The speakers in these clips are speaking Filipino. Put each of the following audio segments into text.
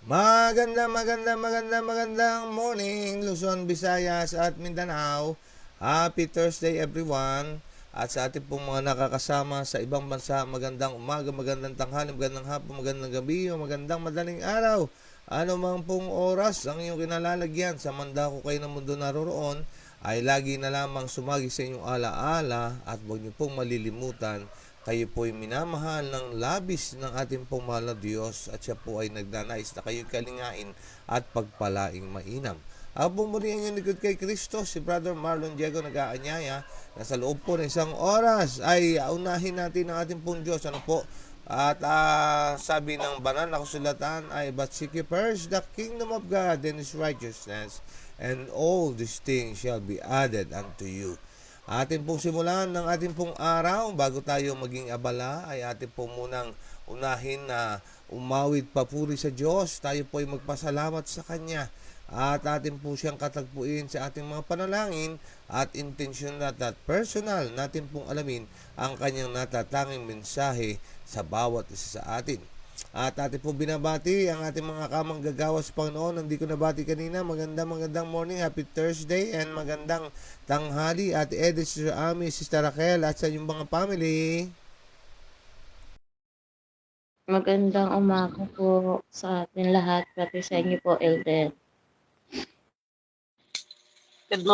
Magandang morning, Luzon, Visayas at Mindanao. Happy Thursday everyone. At sa ating pong mga nakakasama sa ibang bansa, magandang umaga, magandang tanghali, magandang hapon, magandang gabi, o magandang madaling araw. Ano mang pong oras ang iyong kinalalagyan sa mandako kayo ng mundo naroroon, ay lagi na lamang sumagi sa inyong alaala at huwag niyo pong malilimutan kayo po'y minamahal ng labis ng ating pong mahal na Diyos at siya po ay nagnanais na kayo'y kalingain at pagpalaing mainam. Ako po muli ang inyong likod kay Kristo, si Brother Marlon Diego nag-aanyaya na sa loob po ng isang oras ay unahin natin ang ating pong Diyos. Ano po? At sabi ng banal na kasulatan ay, "But seek ye first the kingdom of God and His righteousness, and all these things shall be added unto you." Atin pong simulan ng ating pong araw. Bago tayo maging abala, ay atin pong munang unahin na umawit papuri sa Diyos. Tayo po ay magpasalamat sa Kanya. At atin po siyang katagpuin sa ating mga panalangin at intensyon at personal natin pong alamin ang Kanyang natatanging mensahe sa bawat isa sa atin. At ating po binabati ang ating mga kamanggagawa sa Panginoon. Hindi ko nabati kanina. Magandang morning. Happy Thursday and magandang tanghali. At Edith, Sister Ami, Sister Raquel at sa inyong mga family. Magandang umaga po sa atin lahat, pati sa inyo po, Elder. Good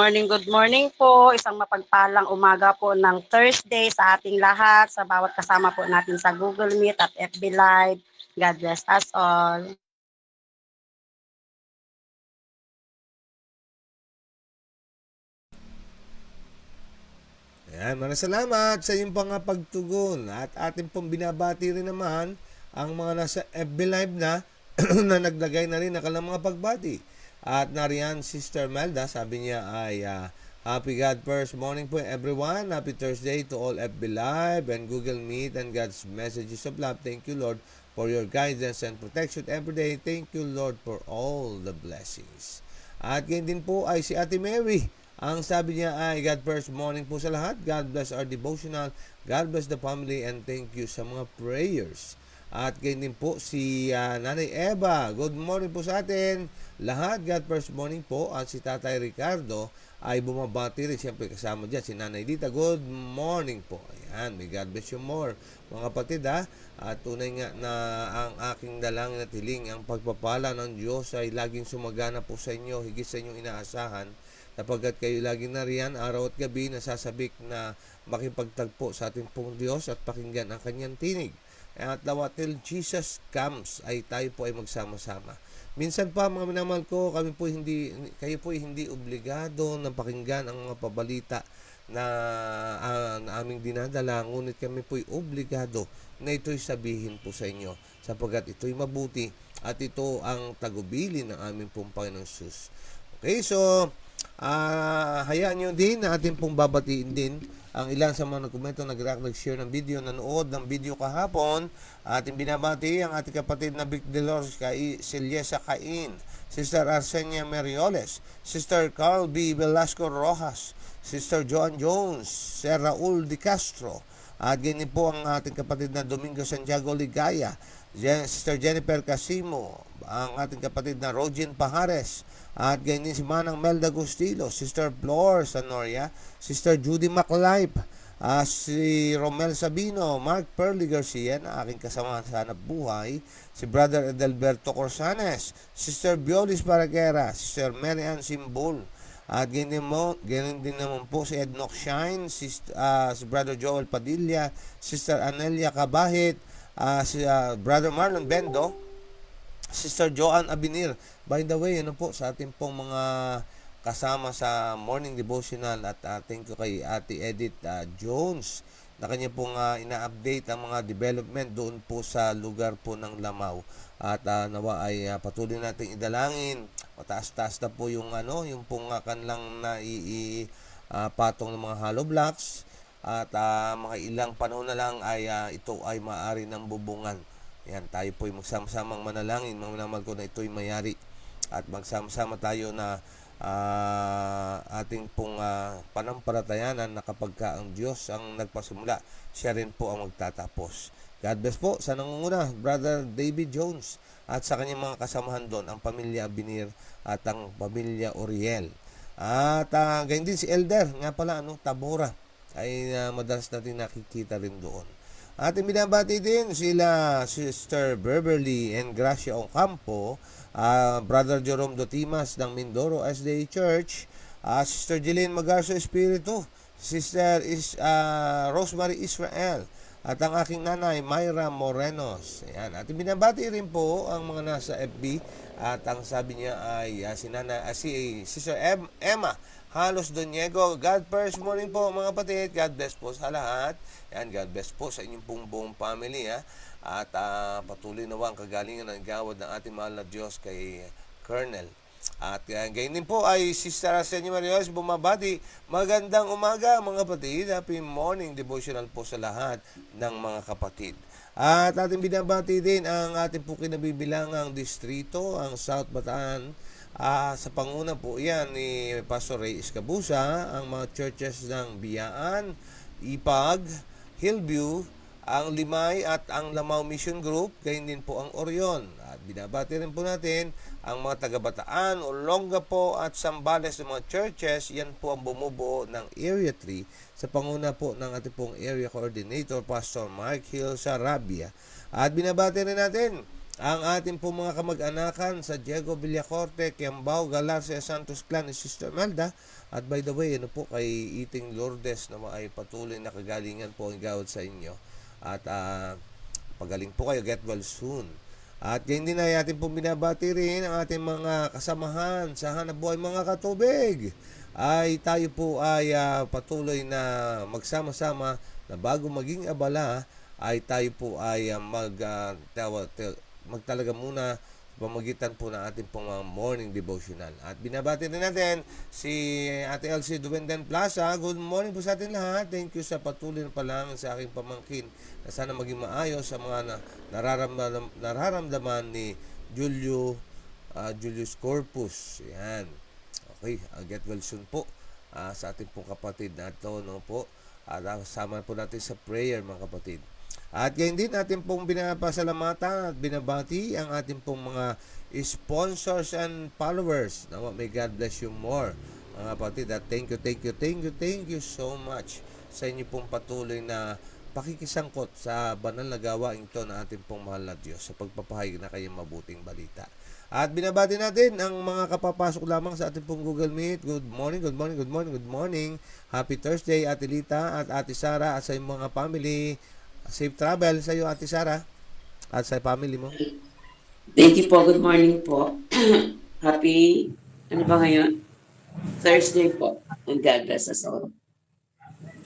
morning po. Isang mapagpalang umaga po ng Thursday sa ating lahat, sa bawat kasama po natin sa Google Meet at FB Live. God bless us all. Ayan, maraming salamat sa inyong mga pagtugon. At ating pong binabati rin naman ang mga nasa FB Live na na naglagay na rin ng kanilang mga pagbati. At nariyan, Sister Melda, sabi niya ay Happy God first morning po everyone. Happy Thursday to all FB Live and Google Meet and God's messages of love. Thank you, Lord, for your guidance and protection every day. Thank you, Lord, for all the blessings. At ganyan din po ay si Ate Mary. Ang sabi niya ay, God first morning po sa lahat. God bless our devotional. God bless the family and thank you sa mga prayers. At ganyan din po si Nanay Eva. Good morning po sa atin. Lahat, God first morning po. At si Tatay Ricardo ay bumabati rin. Siyempre kasama dyan si Nanay Dita. Good morning po. Ayan, may God bless you more. Mga kapatid at tunay nga na ang aking dalangin at hiling, ang pagpapala ng Diyos ay laging sumagana po sa inyo, higit sa inyong inaasahan, sapagkat kayo lagi na riyan araw at gabi nasasabik na makipagtagpo sa ating pong Diyos at pakinggan ang kanyang tinig. At dapat till Jesus comes ay tayo po ay magsama-sama. Minsan pa mga minamahal ko, kayo po hindi obligado na pakinggan ang mga pabalita na aming dinadala, ngunit kami po'y obligado na ito'y sabihin po sa inyo, sapagkat ito'y mabuti at ito ang tagubili ng aming pong Panginoong Sus. Okay, so hayaan nyo din na ating pong babatiin din ang ilan sa mga nagkomento, nag-share ng video, nanood ng video kahapon. Ating binabati ang ating kapatid na Vic Delors, Celiesa Cain, Sister Arsenia Merioles, Sister Carl B. Velasco Rojas, Sister Joan Jones, Sir Raul Di Castro, at ganyan po ang ating kapatid na Domingo Santiago Ligaya, Sister Jennifer Casimo, ang ating kapatid na Rogin Pajares, at ganyan si Manang Melda Gustilo, Sister Flor Sanoria, Sister Judy MacLife, si Romel Sabino, Mark Perly Garcia na aking kasama sa hanap buhay, si Brother Edelberto Corsanes, Sister Biolis Paraguera, Sister Mary Ann Simbol, at ganyan din naman po si Ednoc Shine, si Brother Joel Padilla, Sister Anelia Cabahit, si Brother Marlon Bendo, Sister Joanne Abinir. By the way, ano po sa ating pong mga kasama sa morning devotional, at thank you kay Ate Edith Jones na kanya pong ina-update ang mga development doon po sa lugar po ng Lamao. At nawa ay patuloy nating idalangin. Mataas-taas na po yung yung pong kanilang patong ng mga hollow blocks, at mga ilang panahon na lang ay ito ay maaari ng bubungan. Yan, tayo po ay magsama-samang manalangin, mga minamahal ko, na ito'y mayari. At magsama-sama tayo na ating pong panampalatayanan na kapag ka ang Diyos ang nagpasimula, siya rin po ang magtatapos. God bless po sa nangunguna, Brother David Jones, at sa kanyang mga kasamahan doon, ang pamilya Binir at ang pamilya Oriel. At ganyan din si Elder, nga pala, Tabora, ay madalas natin nakikita rin doon. At binabati din sila Sister Beverly and Gracia Ocampo, Brother Jerome Dotimas ng Mindoro SDA Church, Sister Jeline Magarso Espiritu, Sister Rosemary Israel, at ang aking nanay, Myra Morenos. Ayan. At binabati rin po ang mga nasa FB. At ang sabi niya ay si Sister Emma Halos Doniego. God first morning po mga kapatid. God bless po sa lahat. Ayan, God bless po sa inyong pong buong family. At patuloy nawa ang kagalingan ng gawad ng ating mahal na Diyos kay Colonel. At ganyan din po ay Sister Arsenio Marios bumabati. Magandang umaga mga kapatid. Happy morning devotional po sa lahat ng mga kapatid. At ating binabati din ang ating po kinabibilangang distrito, ang South Bataan. Sa panguna po yan ni Pastor Ray Escabusa, ang mga churches ng Biyaan, Ipag, Hillview, ang Limay at ang Lamao Mission Group, gayon din po ang Orion. At binabati rin po natin ang mga taga-Bataan, Olongapo at Sambales ng mga churches. Yan po ang bumubuo ng Area 3 sa panguna po ng ating pong Area Coordinator, Pastor Mark Hill Sarabia. At binabati rin natin ang ating pong mga kamag-anakan sa Diego Villacorte, Kiambao, Galarcia, Santos Clan ni Sister Melda. At by the way, po kay Iting Lourdes na ay patuloy na kagalingan po ang gawad sa inyo. At pagaling po kayo, get well soon. At ganyan din ay ating pong binabati rin ang ating mga kasamahan sa hanap buhay mga katubig. Ay tayo po ay patuloy na magsama-sama na bago maging abala ay tayo po ay magtalaga muna pamagitan po ng ating pong morning devotional. At binabati rin natin si Ate Elsie Duwenden Plaza. Good morning po sa atin lahat. Thank you sa patuloy na palang sa aking pamangkin na sana maging maayos sa mga nararamdaman ni Julius Corpus. Yan. Okay, get well soon po sa ating pong kapatid na ito, po. At sama po natin sa prayer mga kapatid. At gayon din natin pong binapasalamatan at binabati ang ating pong mga sponsors and followers. May God bless you more mga kapatid. At thank you so much sa inyo pong patuloy na pakikisangkot sa banal na gawain ito ng ating pong mahal na Diyos sa pagpapahayag na kayong mabuting balita. At binabati natin ang mga kapapasok lamang sa ating pong Google Meet. Good morning. Happy Thursday, Ate Lita at Ate Sara at sa inyong mga family. Safe travel sa iyo, Ate Sara, at sa family mo. Thank you po. Good morning po. Happy, ano ba ngayon? Thursday po. And God bless us all.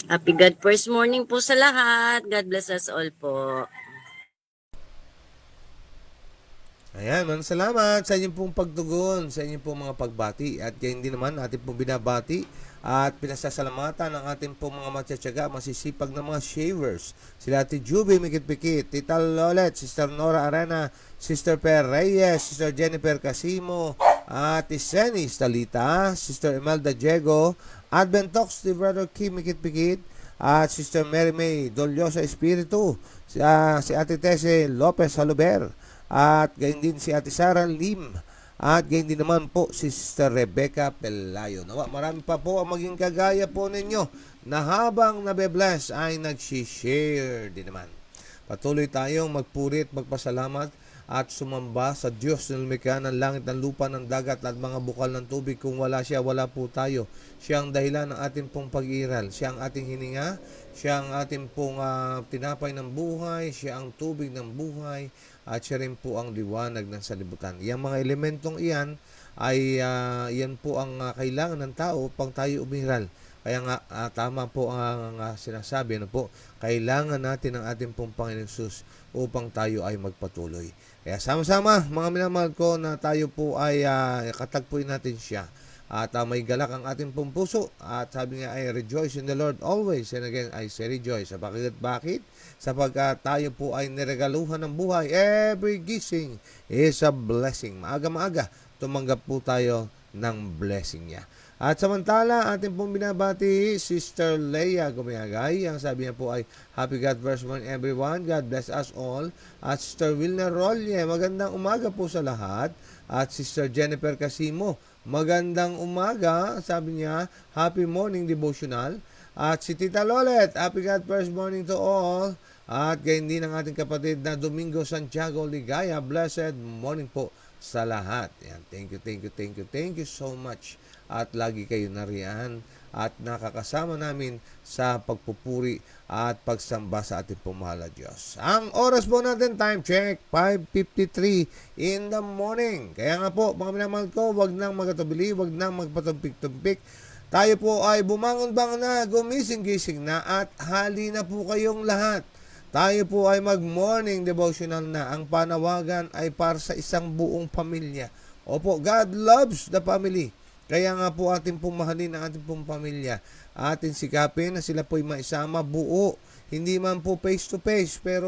Happy God first morning po sa lahat. God bless us all po. Ayan, maraming salamat sa inyong pong pagtugon, sa inyong pong mga pagbati. At gayon din naman, ating pong binabati at pinasasalamatan ng ating pong mga matsatsaga, masisipag na mga shavers. Sila Ate Juby Mikit-Pikit, Tita Lolet, Sister Nora Arena, Sister Per Reyes, Sister Jennifer Casimo, Ate Senny Stalita, Sister Imelda Diego, Advent Talks, si Brother Kim Mikit-Pikit, at Sister Mary May Doliosa Espiritu, si Ate Tese Lopez Haluber, at gayon din si Ate Sara Lim, at gayon din naman po si Sister Rebecca Pelayo. Marami pa po ang maging kagaya po ninyo na habang nabe-bless ay nag-share din naman. Patuloy tayong magpurit, magpasalamat at sumamba sa Diyos na lumikha ng langit, ng lupa, ng dagat at mga bukal ng tubig. Kung wala siya, wala po tayo. Siya ang dahilan ng ating pong pag-iral. Siya ang ating hininga. Siya ang ating pong tinapay ng buhay. Siya ang tubig ng buhay. At siya rin po ang liwanag ng salibutan. Yang mga elementong iyan ay yan po ang kailangan ng tao upang tayo umiral. Kaya nga tama po ang sinasabi po, kailangan natin ang ating pong Panginoon Hesus upang tayo ay magpatuloy. Kaya sama-sama mga minamahal ko na tayo po ay katagpuin natin siya. At may galak ang ating pong puso. At sabi nga ay rejoice in the Lord always. And again, I say rejoice. Bakit? Sapagkat tayo po ay niregaluhan ng buhay. Every gising is a blessing. Maaga-maaga, tumanggap po tayo ng blessing niya. At samantala, ating pong binabati, Sister Leia Gumayagay. Ang sabi niya po ay, Happy God First Morning everyone. God bless us all. At Sister Wilna Rolle, magandang umaga po sa lahat. At Sister Jennifer Casimo, magandang umaga. Sabi niya, Happy Morning Devotional. At si Tita Lolet, Happy God First Morning to all. At gayon din ang ating kapatid na Domingo Santiago Ligaya. Blessed morning po sa lahat. Yan. Thank you so much. At lagi kayo nariyan at nakakasama namin sa pagpupuri at pagsamba sa ating pumahal na Diyos. Ang oras po natin, time check, 5:53 in the morning. Kaya nga po, mga minamahal ko, wag nang magatubili, wag nang magpatumpik-tumpik. Tayo po ay bumangon-bangon na, gumising-gising na, at hali na po kayong lahat. Tayo po ay mag-morning devotional na. Ang panawagan ay para sa isang buong pamilya. Opo, God loves the family. Kaya nga po ating pong mahalin ang ating pong pamilya. Atin sikapin na sila po ay maisama buo. Hindi man po face to face, pero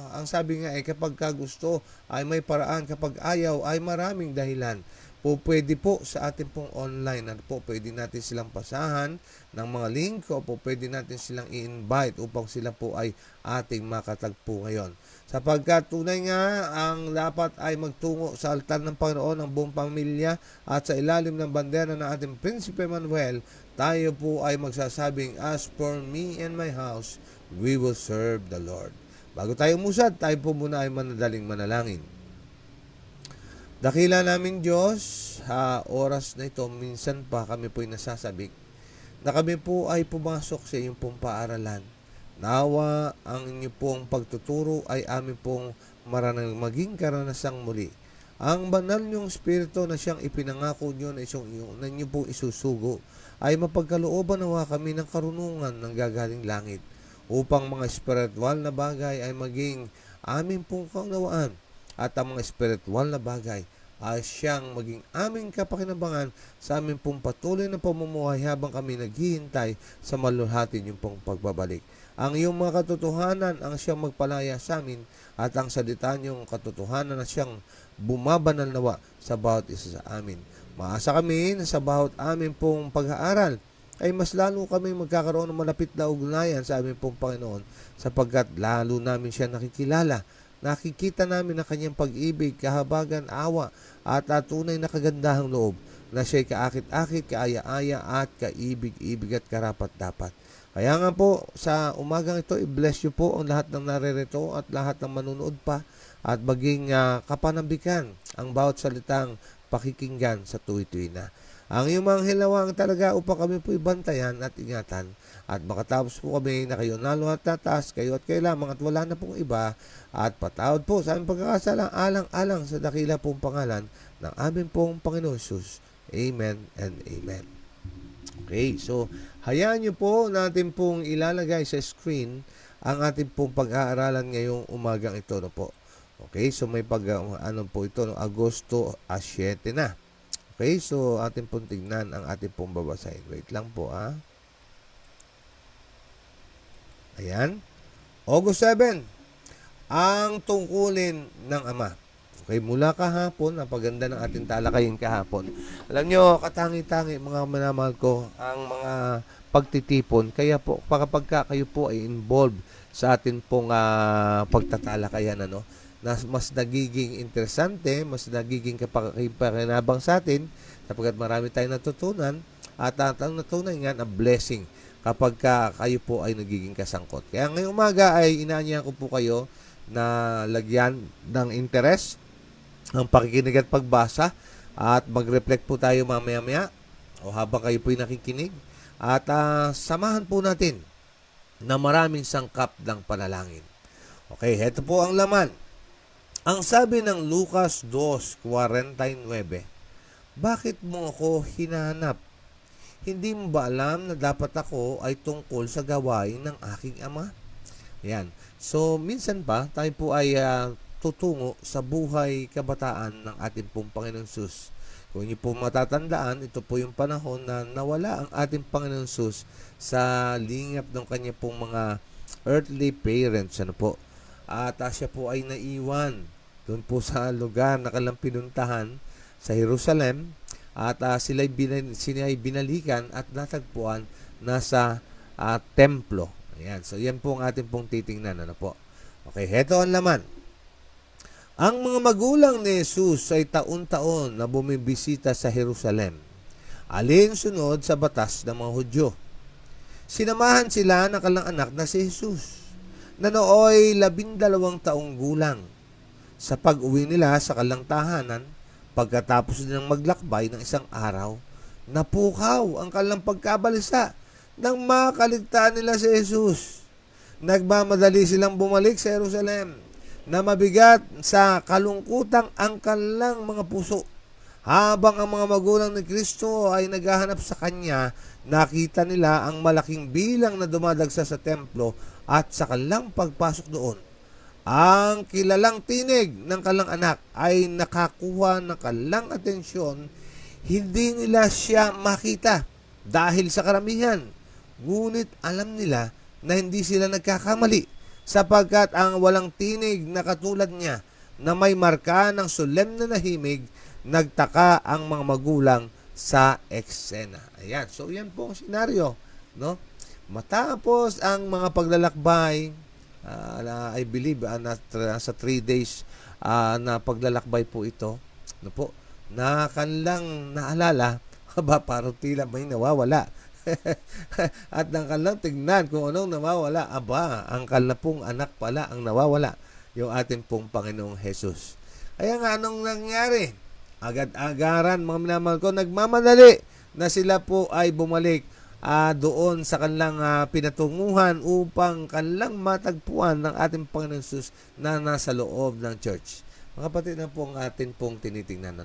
ang sabi nga ay kapag gusto ay may paraan, kapag ayaw ay maraming dahilan. Po pwede po sa ating pong online, at po pwede natin silang pasahan ng mga link, o po pwede natin silang i-invite upang sila po ay ating makatagpo ngayon. Sapagkat tunay nga ang dapat ay magtungo sa altar ng Panginoon ang buong pamilya, at sa ilalim ng bandera ng ating Prinsipe Manuel, tayo po ay magsasabing, as for me and my house, we will serve the Lord. Bago tayo umusad, tayo po muna ay manadaling manalangin. Dakila namin Diyos, oras na ito, minsan pa kami po ay nasasabik na kami po ay pumasok sa inyong pong paaralan. Nawa ang inyo pong pagtuturo ay amin pong maging karanasang muli. Ang banal niyong Espiritu na siyang ipinangako niyo na inyo pong isusugo ay mapagkalooban nawa kami ng karunungan ng gagaling langit, upang mga spiritual na bagay ay maging amin pong kaunawaan, at ang mga spiritual na bagay ay siyang maging aming kapakinabangan sa aming pong patuloy na pamumuhay habang kami naghihintay sa maluhatin yung pong pagbabalik. Ang iyong mga katotohanan ang siyang magpalaya sa amin, at ang salita niyong katotohanan na siyang bumabanal nawa sa bawat isa sa amin. Maasa kami na sa bawat amin pong pag-aaral ay mas lalo kami magkakaroon ng malapit na ugnayan sa aming pong Panginoon, sapagkat lalo namin siya nakikilala. Nakikita namin ang kanyang pag-ibig, kahabagan, awa, at tunay na kagandahang loob, na siya'y kaakit-akit, kaaya-aya, at kaibig-ibig at karapat-dapat. Kaya nga po, sa umagang ito, i-bless you po ang lahat ng naririto at lahat ng manunood pa, at maging kapanambikan ang bawat salitang pakikinggan sa tuwi-tuwi na. Ang iyong mga hilawang talaga upang kami po ibantayan at ingatan, at makatapos po kami na kayo nalo at tatas, kayo at kayo lamang, at wala na pong iba, at patawad po sa aming pagkakasalang alang-alang sa dakila pong pangalan ng aming pong Panginoon Jesus. Amen and amen. Okay, so hayaan niyo po natin pong ilalagay sa screen ang ating pong pag-aaralan ngayong umagang ito, no po. Okay, so may po ito, no, Agosto 7 na. Okay, so atin pong tignan ang ating pong babasahin. Wait lang po, Ayan. August 7, ang tungkulin ng Ama. Okay, mula kahapon, napaganda ng ating talakayin kahapon. Alam nyo, katangi-tangi mga manamahal ko, ang mga pagtitipon. Kaya po, kapag kayo po ay involved sa atin pong pagtatalakayan, mas nagiging interesante, mas nagiging kapakinabang sa atin, sapagkat marami tayong natutunan, at ang natutunan nga, a blessing kapag kayo po ay nagiging kasangkot. Kaya ngayong umaga ay inaanyahan ko po kayo na lagyan ng interest ang pakikinig at pagbasa, at mag-reflect po tayo mamaya-maya o habang kayo po ay nakikinig, at samahan po natin na maraming sangkap ng panalangin. Okay, heto po ang laman. Ang sabi ng Lucas 2:49, bakit mo ako hinahanap? Hindi mo ba alam na dapat ako ay tungkol sa gawain ng aking Ama? Yan. So, minsan pa, tayo po ay tutungo sa buhay kabataan ng ating pong Panginoon Sus. Kung niyo po matatandaan, ito po yung panahon na nawala ang ating Panginoon Sus sa lingap ng kanya pong mga earthly parents. At siya po ay naiwan doon po sa lugar na kanilang pinuntahan sa Jerusalem, at sila'y binalikan at natagpuan na sa templo. Ayan. So, yan po ang ating pong titingnan. Ano po? Okay, heto ang laman. Ang mga magulang ni Jesus ay taon-taon na bumibisita sa Jerusalem, alinsunod sa batas ng mga Hudyo. Sinamahan sila ng kanilang anak na si Jesus, na nooy 12 taong gulang. Sa pag-uwi nila sa kanilang tahanan, pagkatapos nilang maglakbay ng isang araw, napukaw ang kanilang pagkabalisa nang makaligtaan nila si Jesus. Nagmamadali silang bumalik sa Jerusalem na mabigat sa kalungkutang ang kanilang mga puso. Habang ang mga magulang ni Kristo ay naghahanap sa Kanya, nakita nila ang malaking bilang na dumadagsa sa templo at sa kanilang pagpasok doon. Ang kilalang tinig ng kanilang anak ay nakakuha ng kanilang atensyon. Hindi nila siya makita dahil sa karamihan. Ngunit alam nila na hindi sila nagkakamali sapagkat ang walang tinig na katulad niya na may marka ng solemn na himig, nagtaka ang mga magulang sa eksena. Ayan. So, yan po ang senaryo. No? Matapos ang mga paglalakbay, I believe, sa 3 days na paglalakbay po ito, no po, na kanilang naalala, parang tila may nawawala. At ang kanilang tignan kung anong nawawala, ang kanilang pong anak pala ang nawawala, yung ating pong Panginoong Jesus. Kaya nga, anong nangyari? Agad-agaran, mga minamahal ko, nagmamadali na sila po ay bumalik doon sa kanilang pinatunguhan upang kanilang matagpuan ng ating Panginoon Jesus na nasa loob ng church. Mga kapatid, na po ang atin pong tinitingnan.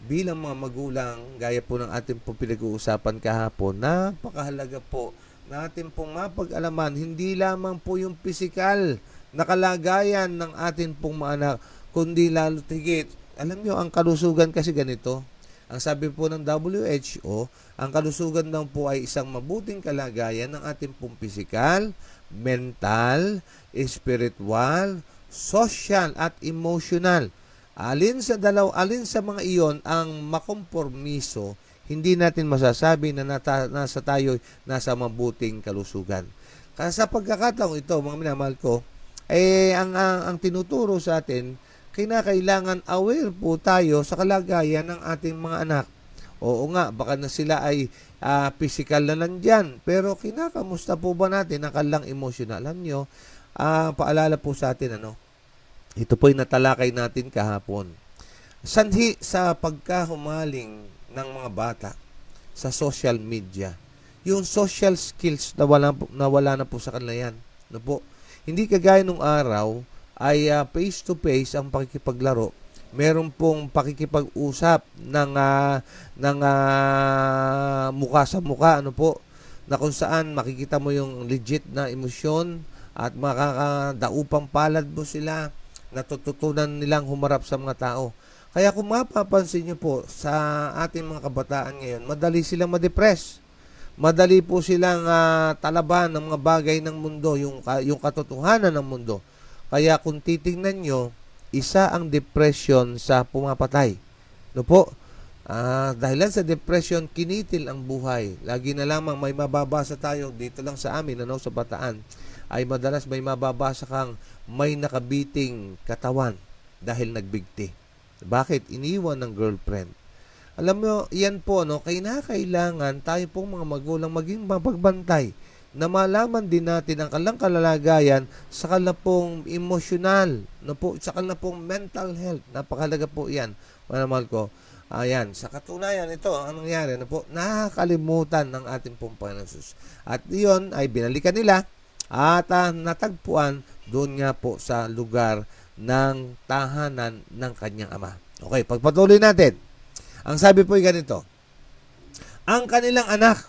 Bilang mga magulang, gaya po ng ating pong pinag-uusapan kahapon, napakahalaga po na ating pong mapag-alaman, hindi lamang po yung pisikal na kalagayan ng ating pong mga anak, kundi lalo tigit. Alam nyo, ang kalusugan kasi ganito. Ang sabi po ng WHO, ang kalusugan daw po ay isang mabuting kalagayan ng ating pong pisikal, mental, spiritual, social at emotional. Alin sa mga iyon ang makompormiso, hindi natin masasabi na nasa mabuting kalusugan. Kasi sa pagkakataong ito, mga minamahal ko, ang tinuturo sa atin, kinakailangan aware po tayo sa kalagayan ng ating mga anak. Oo nga, baka na sila ay physical na nandyan, pero kinakamusta po ba natin ang kanilang emotional? Alam nyo, paalala po sa atin, ito po'y natalakay natin kahapon. Sanhi sa pagkahumaling ng mga bata sa social media. Yung social skills nawala na po sa kanila yan. Hindi kagaya nung araw ay face-to-face ang pakikipaglaro. Meron pong pakikipag-usap ng mukha sa mukha, na kung saan makikita mo yung legit na emosyon at makakadaupang palad mo sila, natututunan nilang humarap sa mga tao. Kaya kung mapapansin nyo po sa ating mga kabataan ngayon, madali silang ma-depress. Madali po silang talaban ng mga bagay ng mundo, yung katotohanan ng mundo. Kaya kung titingnan nyo, isa ang depression sa pumapatay. Dahil sa depression, kinitil ang buhay. Lagi na lamang may mababasa tayo dito lang sa amin, sa Bataan, ay madalas may mababasa kang may nakabiting katawan dahil nagbigti. Bakit? Iniwan ng girlfriend. Alam mo, yan po, kailangan tayo pong mga magulang maging mapagbantay na malaman din natin ang kanilang kalalagayan sa kanilang pong emosyonal, sa kanilang pong mental health. Napakalaga po yan, mga mahal ko. Ayan, sa katunayan ito, ang nangyari, nakakalimutan ng ating pong Panginoon Jesus. At iyon ay binalikan nila at natagpuan doon nga po sa lugar ng tahanan ng kanyang ama. Okay, pagpatuloy natin. Ang sabi po ay ganito, ang kanilang anak,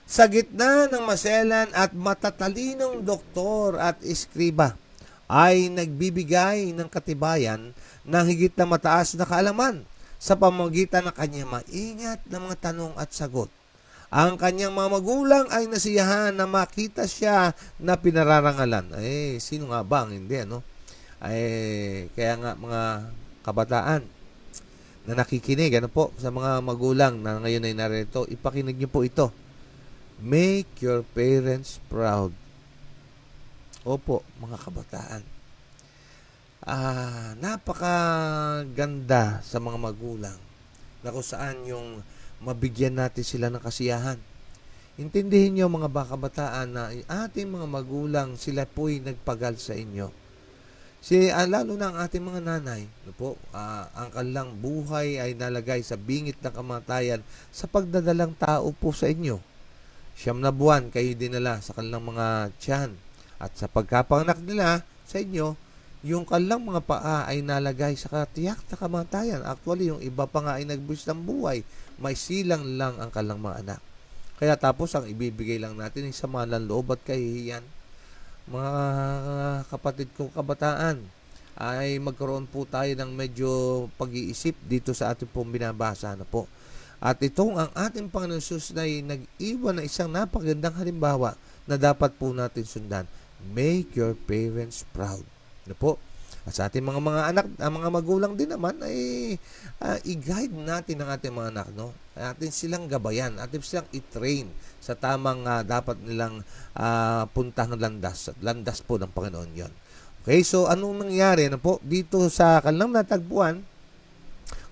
sa gitna ng maselan at matatalinong doktor at eskriba, ay nagbibigay ng katibayan ng higit na mataas na kaalaman sa pamamagitan ng kanyang maingat na mga tanong at sagot. Ang kanyang mga magulang ay nasiyahan na makita siya na pinararangalan. Sino nga ba ang hindi, kaya nga mga kabataan, na nakikinig, ano po, sa mga magulang na ngayon ay narito, ipakinig niyo po ito. Make your parents proud. Opo, mga kabataan. Napakaganda sa mga magulang na kung saan yung mabigyan natin sila ng kasiyahan. Intindihin niyo mga kabataan na ating mga magulang, sila po'y nagpagal sa inyo. Lalo na ang ating mga nanay, no po, ang kanilang buhay ay nalagay sa bingit ng kamatayan sa pagdadalang tao po sa inyo. 9 na buwan kayo dinala sa kanilang mga tiyan. At sa pagkapanganak nila sa inyo, yung kanilang mga paa ay nalagay sa katiyak na kamatayan. Actually, yung iba pa nga ay nagbuwis ng buhay. May silang lang ang kanilang mga anak. Kaya tapos, ang ibibigay lang natin ay sama ng loob at kahihiyan. Mga kapatid kong kabataan, ay magkaroon po tayo ng medyo pag-iisip dito sa ating pong binabasa na po. At itong ang ating Panginoon Jesus na nag-iwan na isang napagandang halimbawa na dapat po natin sundan. Make your parents proud. Ano po? At sa ating mga anak, ang mga magulang din naman ay i-guide natin ang ating mga anak, no? Atin silang gabayan, atin silang i-train sa tamang dapat nilang puntahang landas. Landas po ng Panginoon 'yon. Okay, so anong nangyari na po dito sa kanilang natagpuan?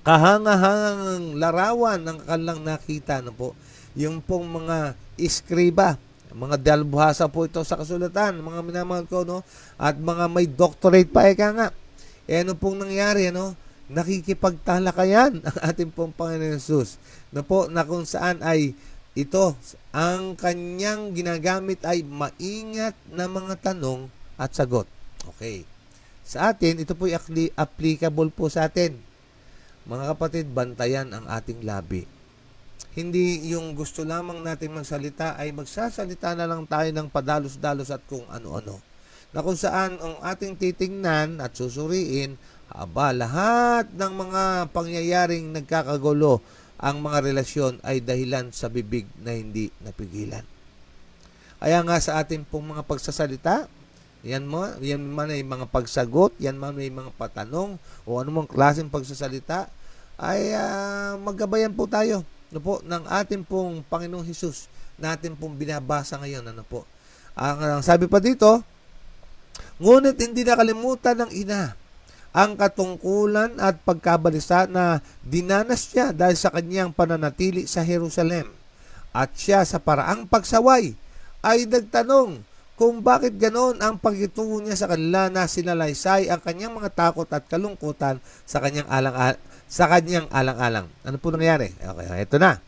Kahangahangang larawan ng kanilang nakita na po yung pong mga iskriba, mga dalbuhasa po ito sa kasulatan, mga minamahal ko, no? At mga may doctorate pa, nga. Ano pong nangyari, no? Nakikipagtalakayan ang ating pong Panginoon Jesus, na po, na kung saan ay ito, ang kanyang ginagamit ay maingat na mga tanong at sagot. Okay. Sa atin, ito po applicable po sa atin. Mga kapatid, bantayan ang ating labi. Hindi yung gusto lamang natin magsalita ay magsasalita na lang tayo ng padalos-dalos at kung ano-ano. Na kung saan ang ating titingnan at susuriin, lahat ng mga pangyayaring nagkakagulo, ang mga relasyon ay dahilan sa bibig na hindi napigilan. Kaya nga sa ating pong mga pagsasalita, yan man ay mga pagsagot, yan man ay mga patanong, o anumang klaseng pagsasalita, ay maggabayan po tayo, ano po, ng ating pong Panginoong Hesus na ating pong binabasa ngayon. Ano po? Ang sabi pa dito, ngunit hindi nakalimutan ng ina ang katungkulan at pagkabalisa na dinanas niya dahil sa kanyang pananatili sa Jerusalem. At siya sa paraang pagsaway ay nagtanong kung bakit ganoon ang pagkitungo niya sa kanila na sinalaysay ang kanyang mga takot at kalungkutan sa kanyang alang-alang. Ano po nangyari? Okay, ito na.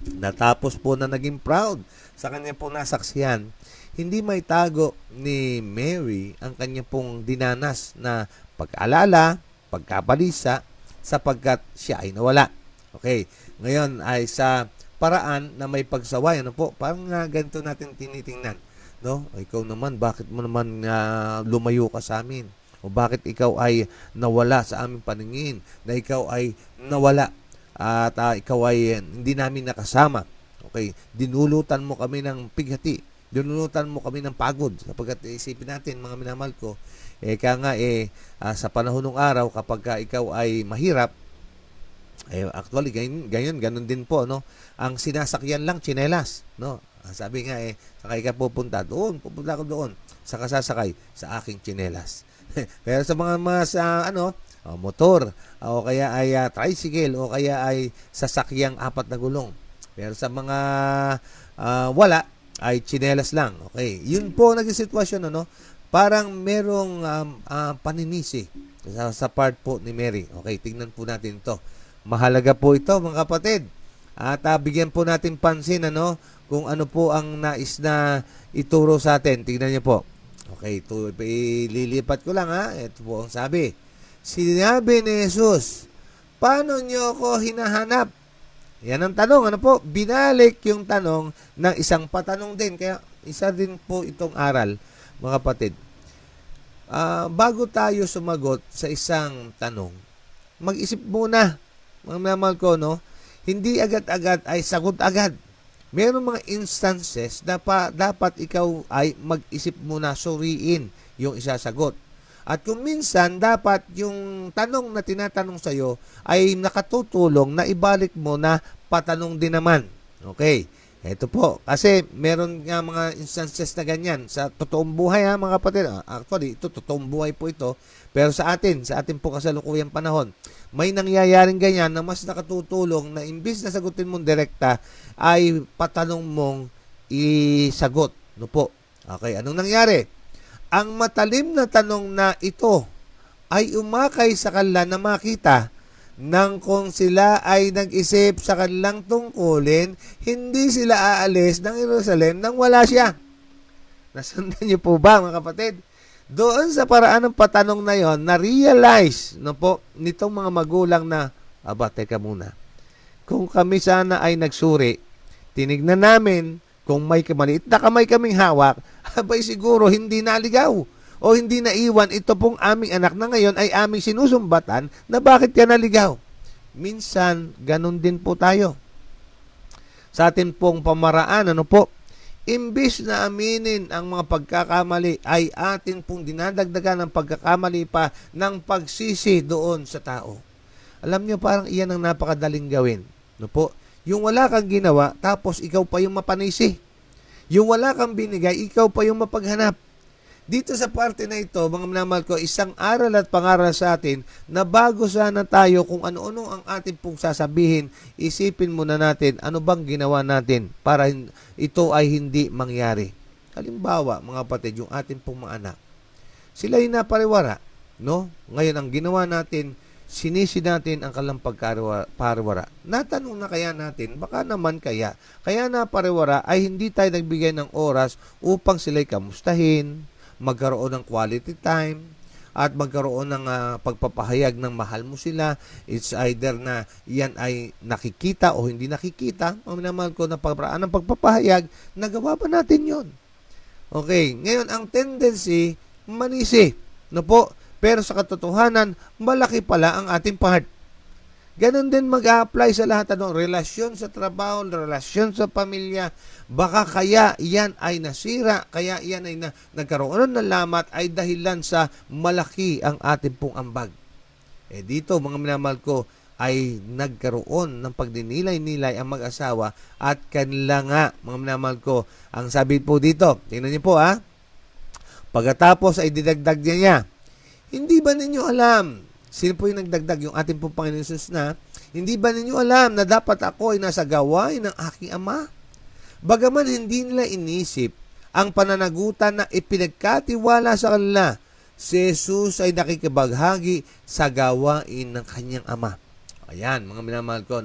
Natapos po na naging proud sa kanyang pong nasaksihan, hindi may tago ni Mary ang kanyang pong dinanas na pag-alala, pagkabalisa, sapagkat siya ay nawala. Okay, ngayon ay sa paraan na may pagsaway. Ano po? Parang ganito natin tinitingnan. No? Ikaw naman, bakit mo naman lumayo ka sa amin? O bakit ikaw ay nawala sa aming paningin? Na ikaw ay nawala at ikaw ay hindi namin nakasama. Okay? Dinulutan mo kami ng pighati. Dinulutan mo kami ng pagod. Sapagkat isipin natin, mga minamahal ko, sa panahon ng araw, kapag ikaw ay mahirap, actually, ganun din po, no? Ang sinasakyan lang, tsinelas, no? Sabi nga, sakay ka pupunta ako doon, sa kasasakay sa aking tsinelas. Pero sa mga motor, o kaya ay tricycle, o kaya ay sasakyang 4 na gulong. Pero sa mga wala, ay tsinelas lang. Okay, yun po naging sitwasyon, ano? Parang merong paninisi sa part po ni Mary. Okay, tingnan po natin ito. Mahalaga po ito, mga kapatid. At bigyan po natin pansin, ano, kung ano po ang nais na ituro sa atin. Tingnan niyo po. Okay, ito ililipat ko lang, ha. Ito po ang sabi. Sinabi ni Jesus, paano niyo ako hinahanap? Yan ang tanong, ano po? Binalik yung tanong ng isang patanong din. Kaya isa din po itong aral, mga kapatid. Bago tayo sumagot sa isang tanong, mag-isip muna, mga minamahal ko, no? Hindi agad-agad ay sagot agad. Mayroong mga instances na dapat ikaw ay mag-isip muna, suriin yung isasagot. At kung minsan, dapat yung tanong na tinatanong sa'yo ay nakatutulong na ibalik mo na patanong din naman. Okay. Ito po. Kasi meron nga mga instances na ganyan. Sa totoong buhay mga kapatid. Actually, ito totoong buhay po ito. Pero sa atin po kasalukuyang panahon, may nangyayaring ganyan na mas nakatutulong na imbis na sagutin mong direkta, ay patanong mong isagot. No po. Okay. Anong nangyari? Ang matalim na tanong na ito ay umakay sa kanila na makita nang kung sila ay nag-isip sa kanilang tungkulin, hindi sila aalis ng Jerusalem nang wala siya. Nasundan niyo po ba, mga kapatid? Doon sa paraan ng patanong na yon, na-realize nitong mga magulang na, teka muna. Kung kami sana ay nagsuri, tinignan namin kung may maliit na kamay kaming hawak, siguro hindi naligaw o hindi naiwan ito pong aming anak na ngayon ay aming sinusumbatan na bakit ka naligaw. Minsan, ganun din po tayo. Sa atin pong pamaraan, imbis na aminin ang mga pagkakamali, ay atin pong dinadagdagan ng pagkakamali pa ng pagsisi doon sa tao. Alam nyo, parang iyan ang napakadaling gawin. Yung wala kang ginawa, tapos ikaw pa yung mapanisi. Yung wala kang binigay, ikaw pa yung mapaghanap. Dito sa parte na ito, mga minamahal ko, isang aral at pangaral sa atin na bago sana tayo kung ano-ano ang atin pong sasabihin, isipin muna natin ano bang ginawa natin para ito ay hindi mangyari. Halimbawa, mga kapatid, yung atin pong mga anak, sila ay napariwara. Ngayon, ang ginawa natin, sinisi natin ang kanilang pagpariwara. Natanong na kaya natin, baka naman kaya napariwara ay hindi tayo nagbigay ng oras upang sila'y kamustahin, magkaroon ng quality time, at magkaroon ng pagpapahayag ng mahal mo sila. It's either na yan ay nakikita o hindi nakikita. Ang minamahal ko na paraan ng pagpapahayag, nagawa pa natin yon. Okay, ngayon ang tendency, manisi. Pero sa katotohanan, malaki pala ang ating part. Ganon din mag-a-apply sa lahat relasyon sa trabaho, relasyon sa pamilya. Baka kaya yan ay nasira, kaya yan ay nagkaroon ng lamat ay dahilan sa malaki ang ating pong ambag. Dito, mga minamahal ko, ay nagkaroon ng pagdinilay-nilay ang mag-asawa at kanila nga, mga minamahal ko, ang sabi po dito, tingnan niyo po pagkatapos ay didagdag niya, hindi ba ninyo alam? Sino po yung nagdagdag? Yung ating pong Panginoon Jesus na, hindi ba ninyo alam na dapat ako ay nasa gawain ng aking Ama? Bagaman hindi nila inisip ang pananagutan na ipinagkatiwala sa kanila, si Jesus ay nakikibaghagi sa gawain ng kanyang Ama. Ayan, mga minamahal ko,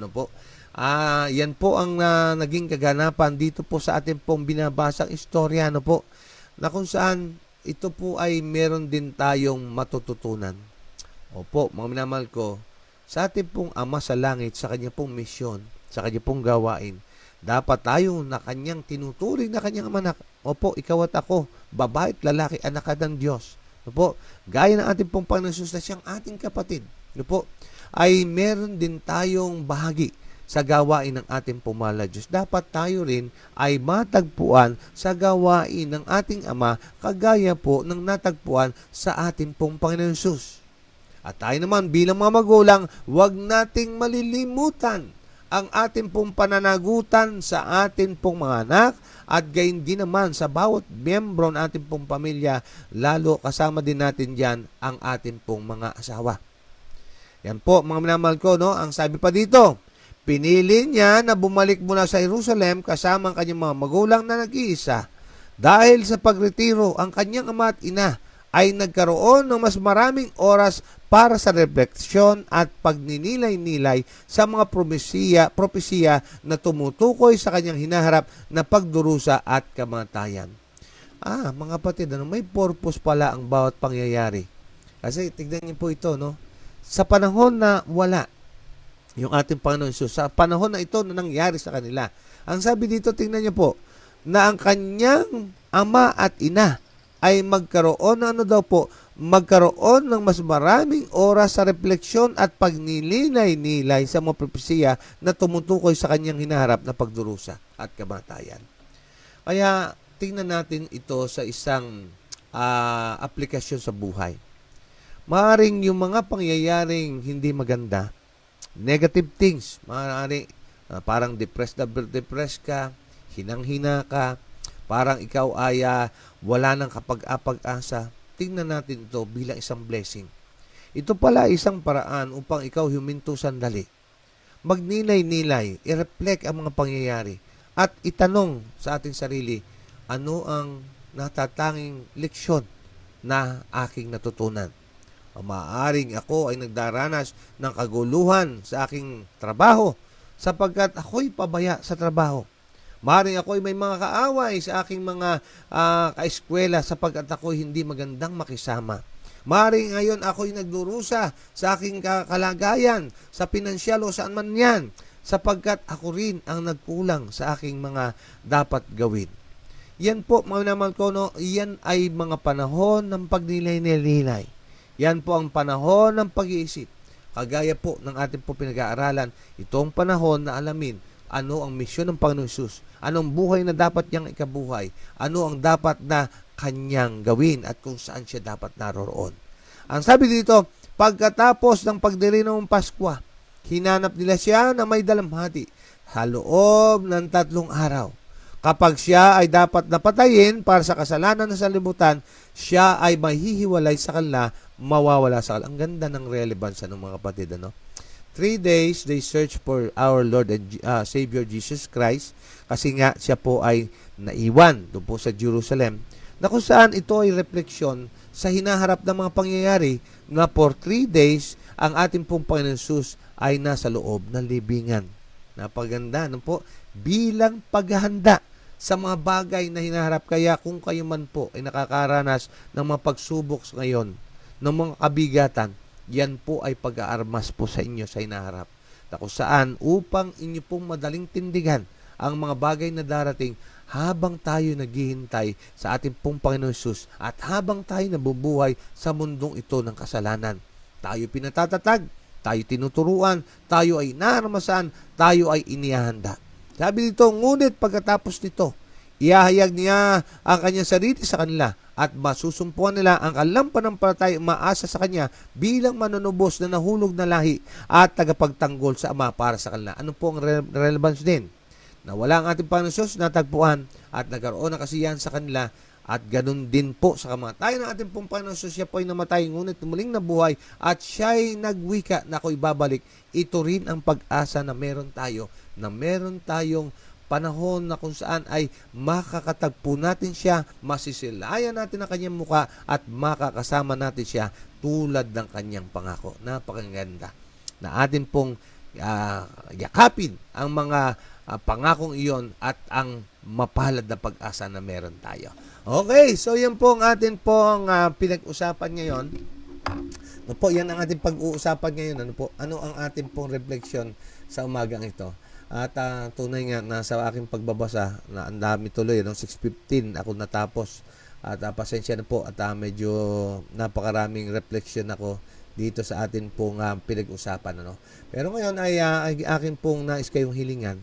yan po ang naging kaganapan dito po sa ating pong binabasang istorya, na kung saan ito po ay meron din tayong matututunan. Opo, mga minamahal ko, sa ating pong Ama sa langit, sa kanya pong misyon, sa kanya pong gawain, dapat tayo na kanyang tinuturing na kanyang anak. Opo, ikaw at ako, babae at lalaki, anak ka ng Diyos. Opo, gaya ng ating pong Panginoon Jesus na siyang ating kapatid. Opo, ay meron din tayong bahagi sa gawain ng ating pumala Diyos. Dapat tayo rin ay matagpuan sa gawain ng ating Ama, kagaya po ng natagpuan sa ating pong Panginoon Jesus. At tayo naman bilang mga magulang, huwag nating malilimutan ang ating pong pananagutan sa ating pong mga anak at gayon din naman sa bawat miyembro ng ating pong pamilya, lalo kasama din natin dyan ang ating pong mga asawa. Yan po, mga minamahal ko, ang sabi pa dito, pinili niya na bumalik mula sa Jerusalem kasama ang kanyang mga magulang na nag-iisa. Dahil sa pagretiro, ang kanyang ama at ina ay nagkaroon ng mas maraming oras para sa refleksyon at pagninilay-nilay sa mga propesiya na tumutukoy sa kanyang hinaharap na pagdurusa at kamatayan. Mga kapatid, may purpose pala ang bawat pangyayari. Kasi tignan niyo po ito, sa panahon na wala yung ating Panginoon Jesus, sa panahon na ito na nangyari sa kanila, ang sabi dito, tingnan niyo po, na ang kanyang ama at ina ay magkaroon ng mas maraming oras sa refleksyon at pagnilay-nilay sa mga propesiya na tumutukoy sa kanyang hinaharap na pagdurusa at kamatayan. Kaya tingnan natin ito sa isang aplikasyon sa buhay. Maaring yung mga pangyayaring hindi maganda, negative things, maaari parang depressed ka, hinang-hina ka, parang ikaw ay wala nang kapag-apag-asa. Tingnan natin ito bilang isang blessing. Ito pala isang paraan upang ikaw huminto sandali. Magnilay-nilay, i-reflect ang mga pangyayari at itanong sa ating sarili, ano ang natatanging leksyon na aking natutunan? Maaaring ako ay nagdaranas ng kaguluhan sa aking trabaho sapagkat ako'y pabaya sa trabaho. Maaaring ako'y may mga kaaway sa aking mga kaeskwela sapagkat ako'y hindi magandang makisama. Maaaring ngayon ako'y nagdurusa sa aking kalagayan, sa pinansyal o saan man yan, sapagkat ako rin ang nagkulang sa aking mga dapat gawin. Yan po, mga naman ko, no, yan ay mga panahon ng pagnilay-nilay. Yan po ang panahon ng pag-iisip. Kagaya po ng ating po pinag-aaralan, itong panahon na alamin ano ang misyon ng Panginoon Hesus, anong buhay na dapat niyang ikabuhay, ano ang dapat na kanyang gawin at kung saan siya dapat naroroon. Ang sabi dito, pagkatapos ng pagdiriwang ng Paskwa, hinanap nila siya na may dalamhati sa loob ng 3 araw. Kapag siya ay dapat napatayin para sa kasalanan ng sanlibutan, siya ay mahihiwalay sa kanila, mawawala sa kanila. Ang ganda ng relevance ng mga kapatid. 3 days, they search for our Lord and Savior Jesus Christ kasi nga siya po ay naiwan doon po sa Jerusalem, na kung saan ito ay refleksyon sa hinaharap ng mga pangyayari na for 3 days, ang ating pong Panginoon Jesus ay nasa loob ng libingan. Napaganda, po? Bilang paghahanda sa mga bagay na hinaharap. Kaya kung kayo man po ay nakakaranas ng mga pagsubok ngayon, ng mga kabigatan, yan po ay pag-aarmas po sa inyo sa hinaharap. Na kung saan upang inyo pong madaling tindigan ang mga bagay na darating habang tayo naghihintay sa ating pong Panginoon Hesus at habang tayo nabubuhay sa mundong ito ng kasalanan. Tayo pinatatatag, tayo tinuturuan, tayo ay naarmasan, tayo ay inihahanda. Sabi dito, ngunit pagkatapos nito, ihahayag niya ang kanyang sarili sa kanila at masusumpuan nila ang kanilang pananampalataya umaasa sa kanya bilang manunubos na nahulog na lahi at tagapagtanggol sa Ama para sa kanila. Ano po ang relevance din? Na wala ang ating Panginoon Hesus natagpuan at nagkaroon ng kasiyahan sa kanila at ganun din po sa kamatayan ng ating pong Panginoon Hesus. Siya po ay namatay ngunit muling nabuhay at siya ay nagwika na ako'y babalik. Ito rin ang pag-asa na meron tayo, na meron tayong panahon na kung saan ay makakatagpo natin siya, masisilayan natin ang kanyang muka at makakasama natin siya tulad ng kanyang pangako. Napakaganda na atin pong yakapin ang mga pangakong iyon at ang mapalad na pag-asa na meron tayo. Okay, so yan po ang atin pong pinag-usapan ngayon. Ano po, yan ang ating pag-uusapan ngayon. Ano ang ating pong refleksyon sa umagang ito? At tunay nga na sa aking pagbabasa na ang dami tuloy, 6:15 ako natapos. At pasensya na po at medyo napakaraming refleksyon ako dito sa atin pong pinag-usapan. Pero ngayon ay akin pong nais kayong hilingan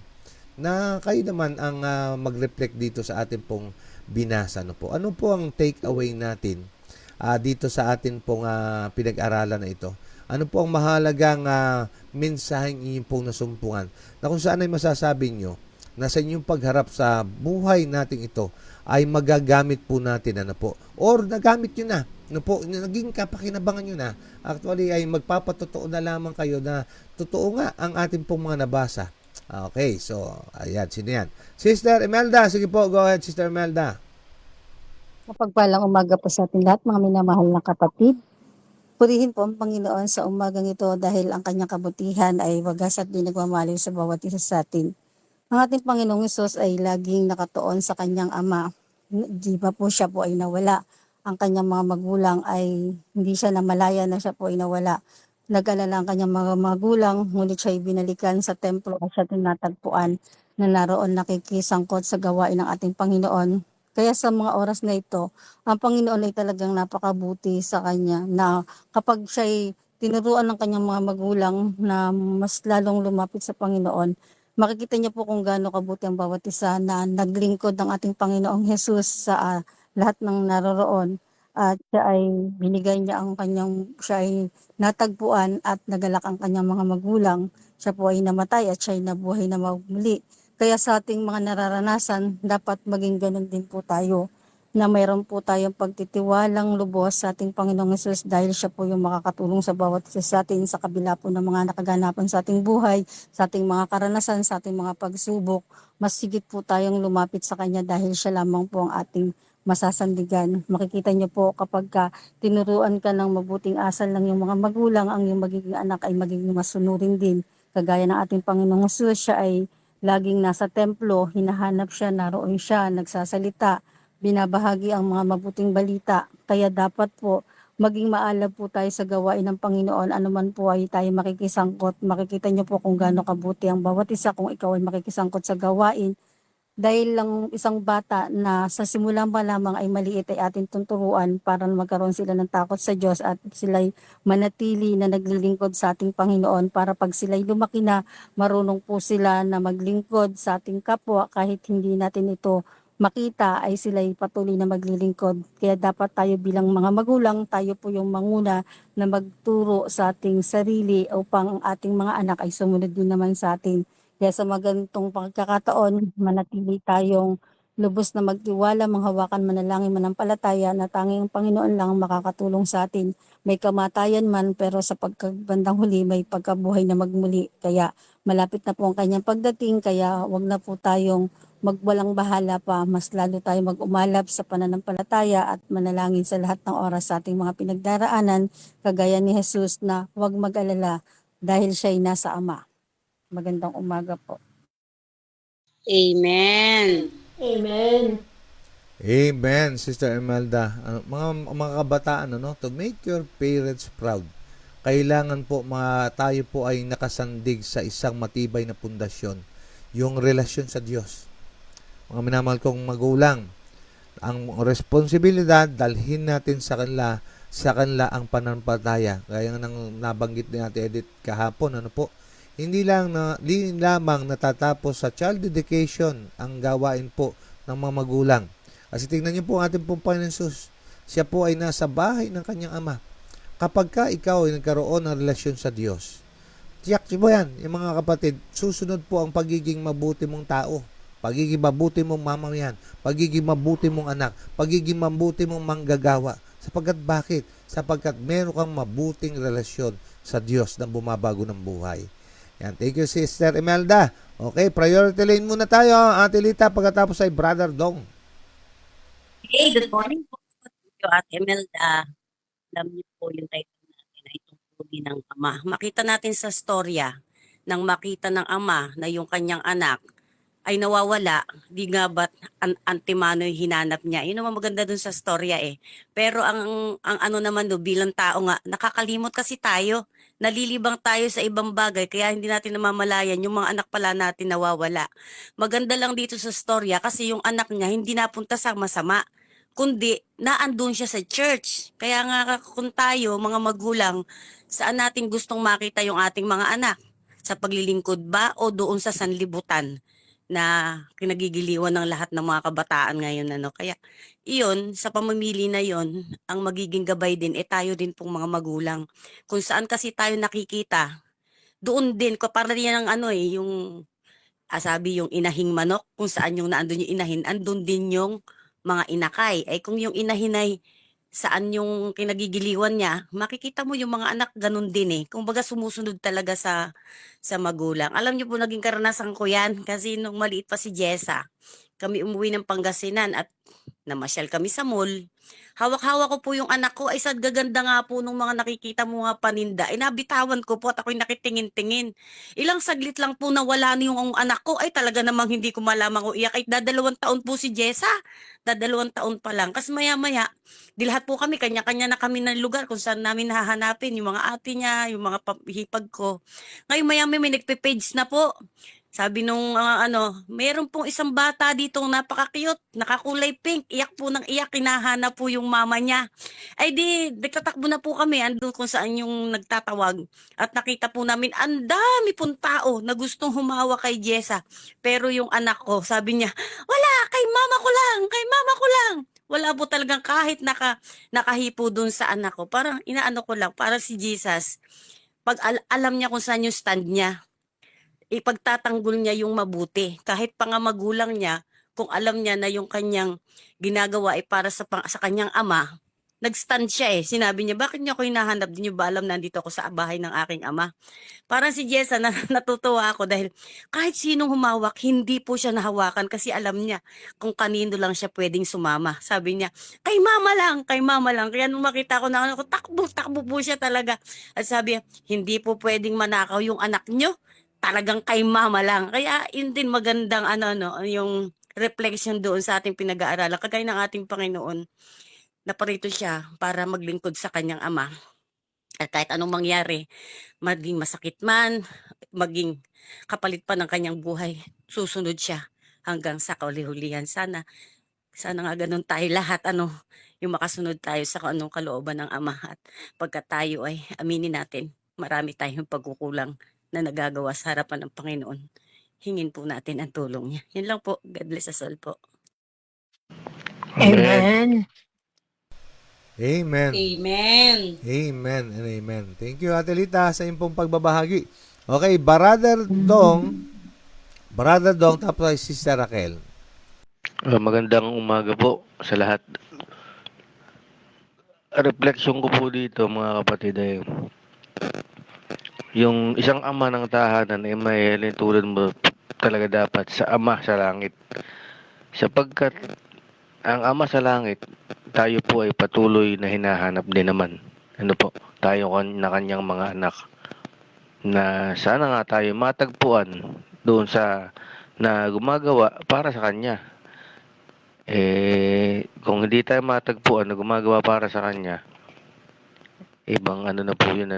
na kayo naman ang mag-reflect dito sa atin pong binasa. Ano po ang take away natin dito sa atin pong pinag-aralan na ito? Ano po ang mahalagang mensaheng inyong pong nasumpungan na kung saan ay masasabi nyo na sa inyong pagharap sa buhay nating ito ay magagamit po natin or nagamit nyo na naging kapakinabangan nyo na, actually ay magpapatotoo na lamang kayo na totoo nga ang ating pong mga nabasa. Okay, so ayan, sino yan? Sister Imelda, sige po, go ahead Sister Imelda. Mapagpalang umaga po sa ating lahat, mga minamahal na kapatid. Purihin po ang Panginoon sa umagang ito dahil ang kanyang kabutihan ay wagas at di nagmamaliw sa bawat isa sa atin. Ang ating Panginoong Hesus ay laging nakatuon sa kanyang Ama. Di ba po siya po ay nawala? Ang kanyang mga magulang ay hindi siya namalaya na siya po ay nawala. Nag-alala ang kanyang mga magulang, ngunit siya ay binalikan sa templo at siya tinatagpuan na naroon nakikisangkot sa gawain ng ating Panginoon. Kaya sa mga oras na ito, ang Panginoon ay talagang napakabuti sa kanya na kapag siya ay tinuruan ng kanyang mga magulang na mas lalong lumapit sa Panginoon, makikita niya po kung gaano kabuti ang bawat isa na naglingkod ng ating Panginoong Hesus sa lahat ng naroroon. at siya ay binigay niya siya ay natagpuan at nagalak ang kanyang mga magulang. Siya po ay namatay at siya ay nabuhay na muli. Kaya sa ating mga nararanasan, dapat maging ganun din po tayo na mayroon po tayong pagtitiwalang lubos sa ating Panginoong Hesus dahil siya po yung makakatulong sa bawat isa sa atin sa kabila po ng mga nakaganapan sa ating buhay, sa ating mga karanasan, sa ating mga pagsubok. Mas sigit po tayong lumapit sa Kanya dahil siya lamang po ang ating masasandigan. Makikita niyo po kapag tinuruan ka ng mabuting asal ng iyong mga magulang, ang iyong magiging anak ay magiging masunurin din. Kagaya ng ating Panginoong Hesus, siya ay laging nasa templo, hinahanap siya, naroon siya, nagsasalita, binabahagi ang mga mabuting balita. Kaya dapat po maging maalab po tayo sa gawain ng Panginoon. Ano man po ay tayo makikisangkot. Makikita niyo po kung gaano kabuti ang bawat isa kung ikaw ay makikisangkot sa gawain. Dahil lang isang bata na sa simula pa lamang ay maliit ay ating tunturuan para magkaroon sila ng takot sa Diyos at sila'y manatili na naglilingkod sa ating Panginoon para pag sila'y lumaki na, marunong po sila na maglingkod sa ating kapwa kahit hindi natin ito makita ay sila'y patuloy na maglilingkod. Kaya dapat tayo bilang mga magulang, tayo po yung manguna na magturo sa ating sarili upang ang ating mga anak ay sumunod din naman sa atin. Kaya sa magantong pagkakataon, manatili tayong lubos na magtiwala, manghawakan, manalangin, manampalataya na tanging ang Panginoon lang ang makakatulong sa atin. May kamatayan man pero sa pagkabandang huli may pagkabuhay na magmuli. Kaya malapit na po ang kanyang pagdating kaya wag na po tayong magwalang bahala pa. Mas lalo tayo mag-umalap sa pananampalataya at manalangin sa lahat ng oras sa ating mga pinagdaraanan kagaya ni Jesus na huwag mag-alala dahil siya ay nasa Ama. Magandang umaga po. Amen. Amen. Amen, Sister Imelda. Mga kabataan, to make your parents proud, kailangan po tayo po ay nakasandig sa isang matibay na pundasyon, yung relasyon sa Diyos. Mga minamahal kong magulang, ang responsibilidad, dalhin natin sa kanila ang pananampalataya. Gaya ng nabanggit ni Ate Edith kahapon, hindi lamang natatapos sa child dedication ang gawain po ng mga magulang. Kasi tingnan niyo po ang ating pong Panginoon Jesus. Siya po ay nasa bahay ng kanyang ama. Kapag ikaw ay nagkaroon ng relasyon sa Diyos, tiyak mo yan, yung mga kapatid, susunod po ang pagiging mabuti mong tao. Pagiging mabuti mong mamamayan, pagiging mabuti mong anak, pagiging mabuti mong manggagawa. Bakit? Sapagkat meron kang mabuting relasyon sa Diyos na bumabago ng buhay. Yan. Thank you, Sister Imelda. Okay, priority lane muna tayo, Ate Lita, pagkatapos ay Brother Dong. Hey, good morning po. Thank you, Ate Imelda. Alam niyo po yung title natin ay Tungkulin ng Ama. Makita natin sa storya nang makita ng ama na yung kanyang anak ay nawawala, di nga ba't antimano yung hinanap niya. Yun naman maganda dun sa storya eh. Pero ang ano naman do, bilang tao nga, nakakalimot kasi tayo. Nalilibang tayo sa ibang bagay kaya hindi natin namamalayan yung mga anak pala natin nawawala. Maganda lang dito sa storya kasi yung anak niya hindi napunta sa masama, kundi naandun siya sa church. Kaya nga kung tayo, mga magulang, saan natin gustong makita yung ating mga anak? Sa paglilingkod ba o doon sa sanlibutan na kinagigiliwan ng lahat ng mga kabataan ngayon? Kaya iyon, sa pamamili na yon, ang magiging gabay din tayo din pong mga magulang. Kung saan kasi tayo nakikita, doon din, para yan ang yung sabi yung inahing manok, kung saan yung naandun yung inahin, andun din yung mga inakay. Kung yung inahin ay saan yung kinagigiliwan niya, makikita mo yung mga anak ganun din Kumbaga sumusunod talaga sa magulang. Alam niyo po, naging karanasan ko yan kasi nung maliit pa si Jessa, kami umuwi ng Pangasinan at namasyal kami sa mall. Hawak-hawak ko po yung anak ko. Sa gaganda nga po nung mga nakikita mo nga paninda. Nabitawan ko po at ako'y nakitingin-tingin. Ilang saglit lang po nawala na yung anak ko. Talaga namang hindi ko malamang kung iyak. 2 taon po si Jessa. 2 taon pa lang. Kasi maya-maya, di lahat po kami, kanya-kanya na kami ng lugar kung saan namin hahanapin. Yung mga ate niya, yung mga hipag ko. Ngayon maya-maya may nagpe-page na po. Sabi nung mayroon pong isang bata dito napaka-cute, nakakulay pink, iyak po ng iyak, hinahanap po yung mama niya. Di, nagtatakbo na po kami, andun kung saan yung nagtatawag. At nakita po namin, ang dami pong tao na gustong humawa kay Jessa. Pero yung anak ko, sabi niya, wala, kay mama ko lang, kay mama ko lang. Wala po talagang kahit nakahipo dun sa anak ko. Parang inaano ko lang, para si Jesus, pag alam niya kung saan yung stand niya, ipagtatanggol niya yung mabuti. Kahit pa nga magulang niya, kung alam niya na yung kanyang ginagawa ay para sa kanyang ama, nag-stand siya eh. Sinabi niya, bakit niyo ako hinahanap? Di niyo ba alam nandito ako sa bahay ng aking ama? Parang si Jessa, natutuwa ako dahil kahit sinong humawak, hindi po siya nahawakan kasi alam niya kung kanino lang siya pwedeng sumama. Sabi niya, kay mama lang, kay mama lang. Kaya nung makita ko na ano ko, takbo po siya talaga. At sabi niya, hindi po pwedeng manakaw yung anak niyo. Talagang kay mama lang. Kaya yun din magandang yung reflection doon sa ating pinag-aaralan. Kagaya ng ating Panginoon, naparito siya para maglingkod sa kanyang ama. At kahit anong mangyari, maging masakit man, maging kapalit pa ng kanyang buhay, susunod siya hanggang sa kauli-hulihan. Sana nga ganun tayo lahat, yung makasunod tayo sa kung anong kalooban ng Ama. At pagka tayo ay aminin natin, marami tayong pagkukulang na nagagawa sa harapan ng Panginoon. Hingin po natin ang tulong niya. Yan lang po. God bless us all po. Amen. Amen. Amen. Amen and amen. Thank you, Ate Lita, sa iyong pong pagbabahagi. Okay, Brother Dong, tapos ay Sister Raquel. Magandang umaga po sa lahat. Refleksyon ko po dito mga kapatid ay yung isang ama ng tahanan ay may tulad mo talaga dapat sa ama sa langit. Sapagkat ang ama sa langit, tayo po ay patuloy na hinahanap din naman. Tayo na kanyang mga anak. Na sana nga tayo matagpuan doon sa na gumagawa para sa kanya. Kung hindi tayo matagpuan na gumagawa para sa kanya, ibang na po yun,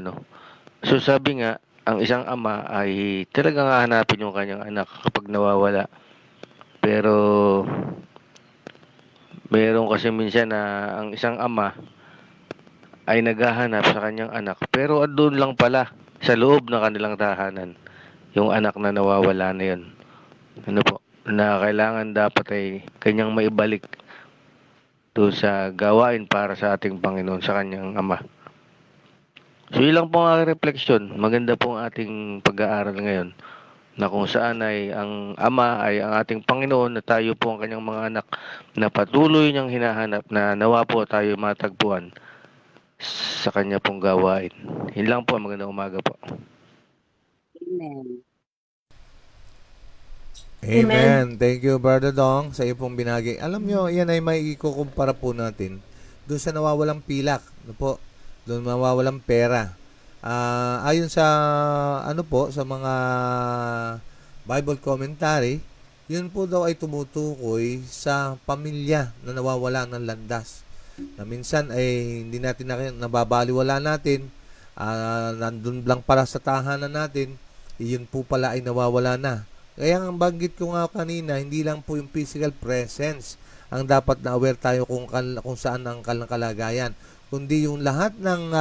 So sabi nga, ang isang ama ay talagang hahanapin yung kanyang anak kapag nawawala. Pero meron kasi minsan na ang isang ama ay naghahanap sa kanyang anak, pero doon lang pala sa loob ng kanilang tahanan yung anak na nawawala na yun. Na kailangan dapat ay kanyang maibalik doon sa gawain para sa ating Panginoon, sa kanyang ama. So yun lang po ang aking refleksyon. Maganda po ang ating pag-aaral ngayon na kung saan ay ang ama ay ang ating Panginoon na tayo po ang kanyang mga anak na patuloy niyang hinahanap na nawa po tayo matagpuan sa kanya pong gawain. Yun lang po. Magandang umaga po. Amen. Amen. Thank you, Brother Dong, sa iyo pong binagi. Alam nyo, yan ay may ikukumpara po natin doon sa nawawalang pilak. Doon nawawalang pera. Ayon sa sa mga Bible commentary, yun po daw ay tumutukoy sa pamilya na nawawala ng landas. Na minsan ay hindi natin nababaliwala natin, nandun lang para sa tahanan natin, yun po pala ay nawawala na. Kaya ang banggit ko nga kanina, hindi lang po yung physical presence ang dapat na aware tayo kung saan ang kalagayan, kundi yung lahat ng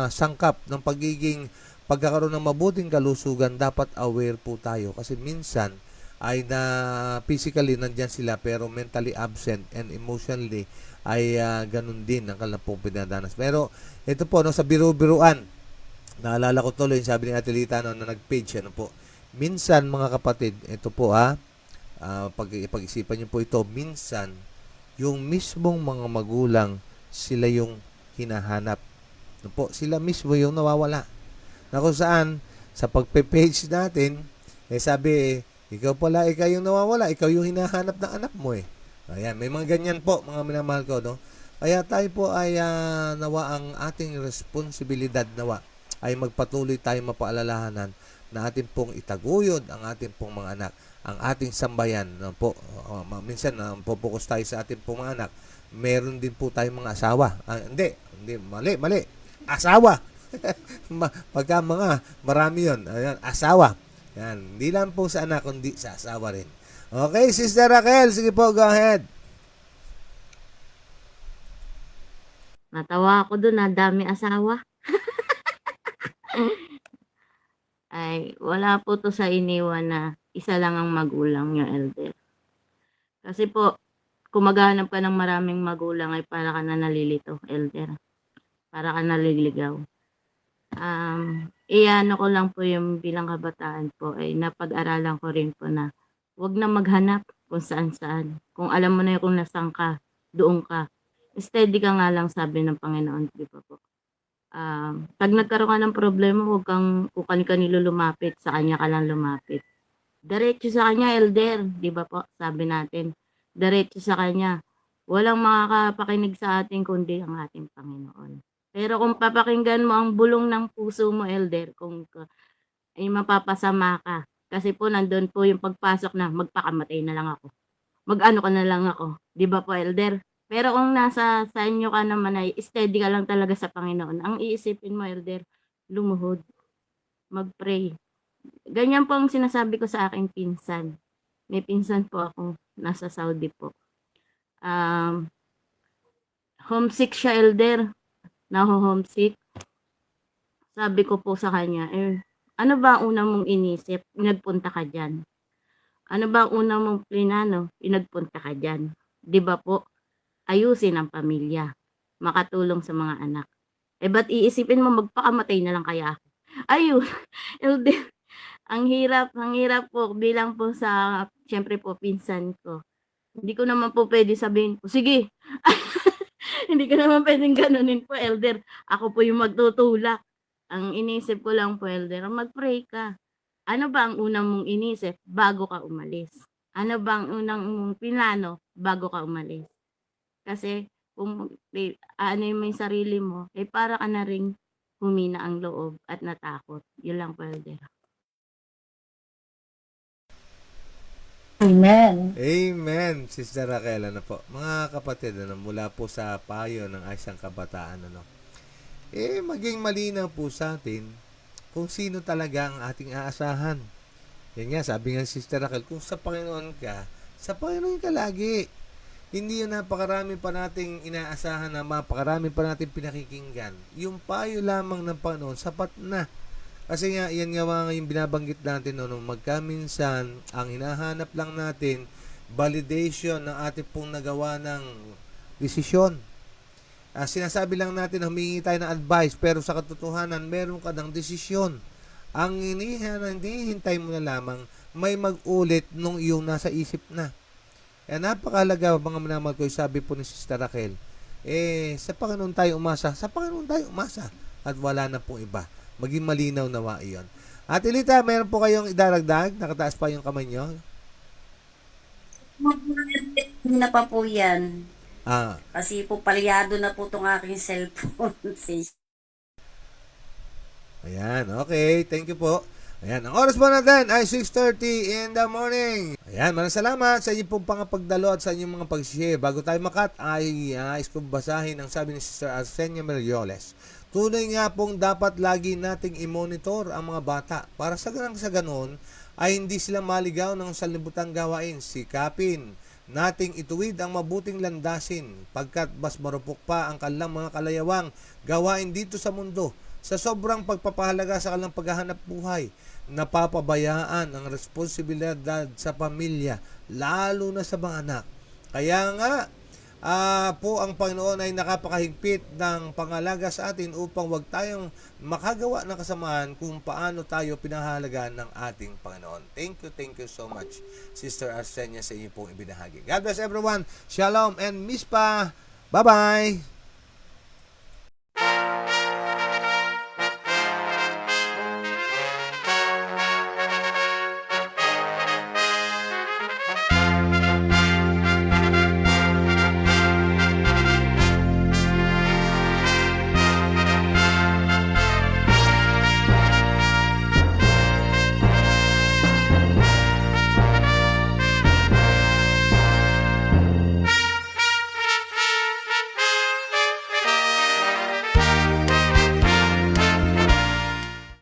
sangkap ng pagkakaroon ng mabuting kalusugan, dapat aware po tayo. Kasi minsan ay na physically nandyan sila pero mentally absent and emotionally ay ganun din ang kanilang pong pinadanas. Pero ito po, sa biro-biruan, naalala ko tuloy, sabi ni Ate Lita na nag-page, minsan mga kapatid, ito po pag-isipan niyo po ito, minsan yung mismong mga magulang, sila yung hinahanap. Sila mismo yung nawawala. Na kung saan, sa pagpe-page natin, sabi, ikaw yung nawawala, ikaw yung hinahanap ng anak mo . Ayan, may mga ganyan po, mga minamahal ko, Kaya tayo po ay nawa ang ating responsibilidad ay magpatuloy tayo mapaalalahanan na atin pong itaguyod ang ating pong mga anak, ang ating sambayan. Minsan, popokus tayo sa ating pong mga anak. Meron din po tayong mga asawa. Hindi, mali. Asawa. Pagka marami yun. Ayan, asawa. Yan, hindi lang po sa anak, kundi sa asawa rin. Okay, Sister Raquel, sige po, go ahead. Natawa ako dun, dami asawa. Ay, wala po to sa iniwan na isa lang ang magulang yung elder. Kasi po, kung maghahanap ka ng maraming magulang ay para ka na nalilito, elder. Para ka naliligaw. Iano ko lang po yung bilang kabataan po ay napag-aralan ko rin po na wag na maghanap kung saan-saan. Kung alam mo na kung nasaan ka, doon ka. Steady ka nga lang, sabi ng Panginoon, di ba po? Pag nagkaroon ka ng problema, huwag kang kung kanino lumapit, sa kanya ka lang lumapit. Diretso sa kanya, elder, di ba po? Sabi natin, diretso sa kanya. Walang makakapakinig sa atin kundi ang ating Panginoon. Pero kung papakinggan mo ang bulong ng puso mo, elder, ay mapapasama ka. Kasi po nandun po yung pagpasok na magpakamatay na lang ako. Mag-ano ka na lang ako. Di ba po, elder? Pero kung nasa sa inyo ka naman ay steady ka lang talaga sa Panginoon. Ang iisipin mo, elder, lumuhod. Mag-pray. Ganyan po ang sinasabi ko sa aking pinsan. May pinsan po ako, nasa Saudi po. Homesick siya, elder. Naho-homesick. Sabi ko po sa kanya, ano ba ang una mong inisip? Nagpunta ka dyan. Ano ba ang una mong plinano? Pinagpunta ka dyan. Di ba po? Ayusin ang pamilya. Makatulong sa mga anak. Ba't iisipin mo magpakamatay na lang kaya ako? Ayun. Elder, ang hirap po bilang po sa, syempre po, pinsan ko. Hindi ko naman po pwede sabihin po, sige. Hindi ko naman pwedeng ganunin po, elder. Ako po yung magtutulak. Ang inisip ko lang po, elder, mag-pray ka. Ano ba ang unang mong inisip bago ka umalis? Ano ba ang unang mong pinano bago ka umalis? Kasi kung ano mo yung sarili mo, para ka na ring humina ang loob at natakot. Yun lang po, elder. Amen. Amen, Sister Raquel. Ano po? Mga kapatid, mula po sa payo ng isang kabataan, maging malinaw po sa atin kung sino talaga ang ating aasahan. Yan nga, sabi nga Sister Raquel, kung sa Panginoon ka, sa Panginoon ka lagi. Hindi yun napakarami pa nating inaasahan na mapakarami pa nating pinakikinggan. Yung payo lamang ng Panginoon, sapat na. Kasi nga, yan nga mga yung binabanggit natin, magkaminsan, ang hinahanap lang natin, validation ng ating pong nagawa ng desisyon. Sinasabi lang natin, humingi tayo ng advice, pero sa katotohanan, meron ka ng desisyon. Ang hinihintay mo na lamang, may mag-ulit nung iyong nasa isip na. Napakahalaga, mga minamahal ko, sabi po ni Sister Raquel, sa Panginoon tayo umasa, at wala na pong iba. Maging malinaw nawa iyon. At Elita, meron po kayong idaragdag? Nakataas pa yung kamay nyo? Na pa po yan. Ah, Kasi po palyado na po itong aking cellphone. ayan, okay. Thank you po. Ayan, ang oras po natin ay 6:30 in the morning. Ayan, maraming salamat sa inyong pong pangapagdalo at sa inyong mga pag-share. Bago tayo makat, ay nais kong basahin ang sabi ni Sister Arsenia Merioles. Tunay nga pong dapat lagi nating i-monitor ang mga bata para sa ganon ay hindi sila maligaw ng sanlibutan gawain. Sikapin nating ituwid ang mabuting landasin pagkat mas marupok pa ang kanilang mga kalayawang gawain dito sa mundo. Sa sobrang pagpapahalaga sa kanilang paghahanap buhay, napapabayaan ang responsibilidad sa pamilya, lalo na sa mga anak. Kaya nga, po ang Panginoon ay nakapakahigpit ng pangalaga sa atin upang wag tayong makagawa ng kasamaan kung paano tayo pinahalagaan ng ating Panginoon. Thank you so much, Sister Arsenia, sa inyo pong ibinahagi. God bless everyone. Shalom and Mispa. Bye-bye.